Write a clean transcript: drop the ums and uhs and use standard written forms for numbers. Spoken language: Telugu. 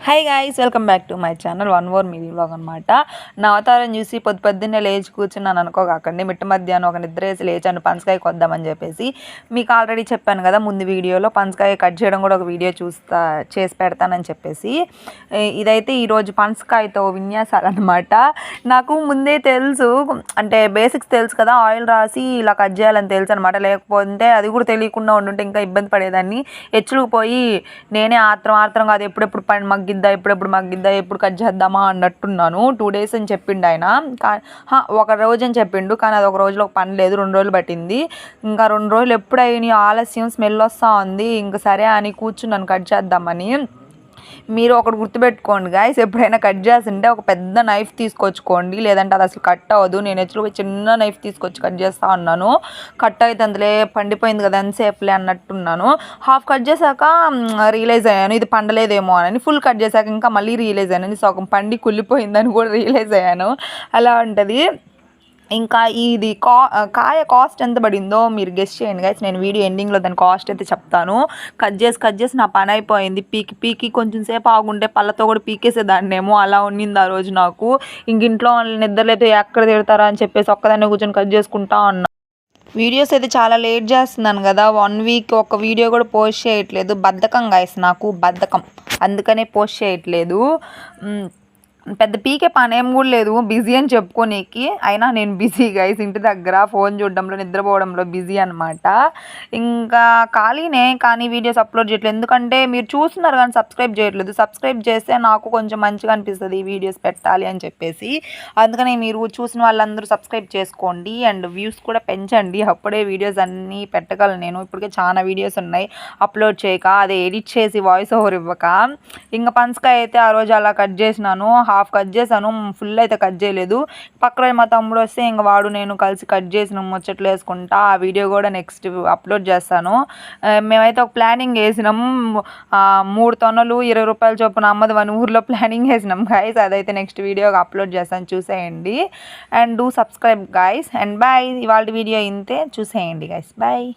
Hi guys, welcome back to my channel. One more mini vlog అనమాట. నా అవతారం చూసి పొద్దున్నే లేచి కూర్చున్నాను అనుకోకండి. మిట్ట మధ్యాహ్నం ఒక నిద్ర వేసి లేచాను పనసకాయ కొద్దామని చెప్పేసి. మీకు ఆల్రెడీ చెప్పాను కదా ముందు వీడియోలో, పనసకాయ కట్ చేయడం కూడా ఒక వీడియో చేసి పెడతానని చెప్పేసి. ఇదైతే ఈరోజు పనసకాయతో విన్యాసాలు అనమాట. నాకు ముందే తెలుసు, అంటే బేసిక్స్ తెలుసు కదా, ఆయిల్ రాసి ఇలా కట్ చేయాలని తెలుసు అనమాట. లేకపోతే అది కూడా తెలియకుండా ఉండుంటే ఇంకా ఇబ్బంది పడేదాన్ని. హెచ్చులకు పోయి నేనే ఆత్రంగా అది ఎప్పుడెప్పుడు మగ్గిద్దా ఎప్పుడు కట్ చేద్దామా అన్నట్టున్నాను. 2 days అని చెప్పిండు ఆయన. ఒక రోజు అని చెప్పిండు, కానీ అది ఒక రోజులో ఒక పని లేదు, 2 రోజులు పట్టింది. ఇంకా 2 రోజులు ఎప్పుడైనా ఆలస్యం, స్మెల్ వస్తూ ఉంది. ఇంకా సరే అని కూర్చున్నాను కట్ చేద్దామని. మీరు ఒకటి గుర్తుపెట్టుకోండి గైస్, ఎప్పుడైనా కట్ చేస్తుంటే ఒక పెద్ద నైఫ్ తీసుకొచ్చుకోండి, లేదంటే అది అసలు కట్ అవ్వదు. నేను ఎచ్చులో చిన్న నైఫ్ తీసుకొచ్చి కట్ చేస్తా ఉన్నాను. కట్ అయితే అందులో పండిపోయింది కదా ఎంతసేపులే అన్నట్టున్నాను. హాఫ్ కట్ చేశాక రియలైజ్ అయ్యాను ఇది పండలేదేమో అని. ఫుల్ కట్ చేశాక ఇంకా మళ్ళీ రియలైజ్ అయ్యాను సగం పండి కుళ్ళిపోయిందని కూడా రియలైజ్ అయ్యాను. అలా ఉంటుంది. ఇంకా ఇది కాయ కాస్ట్ ఎంత పడిందో మీరు గెస్ చేయండి గైస్. నేను వీడియో ఎండింగ్లో దాని కాస్ట్ అయితే చెప్తాను. కట్ చేసి నా పని అయిపోయింది. పీకి కొంచెం సేపు ఆగుంటే పళ్ళతో కూడా పీకేసేదాన్నేమో, అలా ఉన్నింది ఆ రోజు నాకు. ఇంక ఇంట్లో వాళ్ళని నిద్రలేదో ఎక్కడ తిడతారా అని చెప్పేసి ఒక్కదాన్ని కూర్చొని కట్ చేసుకుంటా ఉన్నా. వీడియోస్ అయితే చాలా లేట్ చేస్తున్నాను కదా, 1 week ఒక వీడియో కూడా పోస్ట్ చేయట్లేదు. బద్ధకం గైస్, నాకు బద్ధకం, అందుకనే పోస్ట్ చేయట్లేదు. పెద్ద పీకే పని ఏం కూడా లేదు, బిజీ అని చెప్పుకోనీకి. అయినా నేను బిజీ గైస్, ఇంటి దగ్గర ఫోన్ చూడడంలో నిద్రపోవడంలో బిజీ అనమాట. ఇంకా ఖాళీనే, కానీ వీడియోస్ అప్లోడ్ చేయట్లేదు. ఎందుకంటే మీరు చూస్తున్నారు కానీ సబ్స్క్రైబ్ చేయట్లేదు. సబ్స్క్రైబ్ చేస్తే నాకు కొంచెం మంచిగా అనిపిస్తుంది ఈ వీడియోస్ పెట్టాలి అని చెప్పేసి. అందుకనే మీరు చూసిన వాళ్ళందరూ సబ్స్క్రైబ్ చేసుకోండి అండ్ వ్యూస్ కూడా పెంచండి. అప్పుడే వీడియోస్ అన్నీ పెట్టగలను నేను. ఇప్పటికే చాలా వీడియోస్ ఉన్నాయి అప్లోడ్ చేయక, అదే ఎడిట్ చేసి వాయిస్ ఓవర్ ఇవ్వక. ఇంకా పనసకాయ అయితే ఆ రోజు అలా కట్ చేసినాను. హాఫ్ కట్ చేశాను, ఫుల్ అయితే కట్ చేయలేదు. పక్కన మా తమ్ముడు వస్తే ఇంక వాడు నేను కలిసి కట్ చేసినాం ముచ్చట్లు వేసుకుంటా. ఆ వీడియో కూడా నెక్స్ట్ అప్లోడ్ చేస్తాను. మేమైతే ఒక ప్లానింగ్ వేసినాం, 3 తొనలు 20 రూపాయల చొప్పున అమ్మది 1 ఊర్లో ప్లానింగ్ వేసినాం గైస్. అదైతే నెక్స్ట్ వీడియోకి అప్లోడ్ చేస్తాను, చూసేయండి. And do subscribe guys and bye. ఇవాళ వీడియో ఇంతే, చూసేయండి గైస్, బాయ్.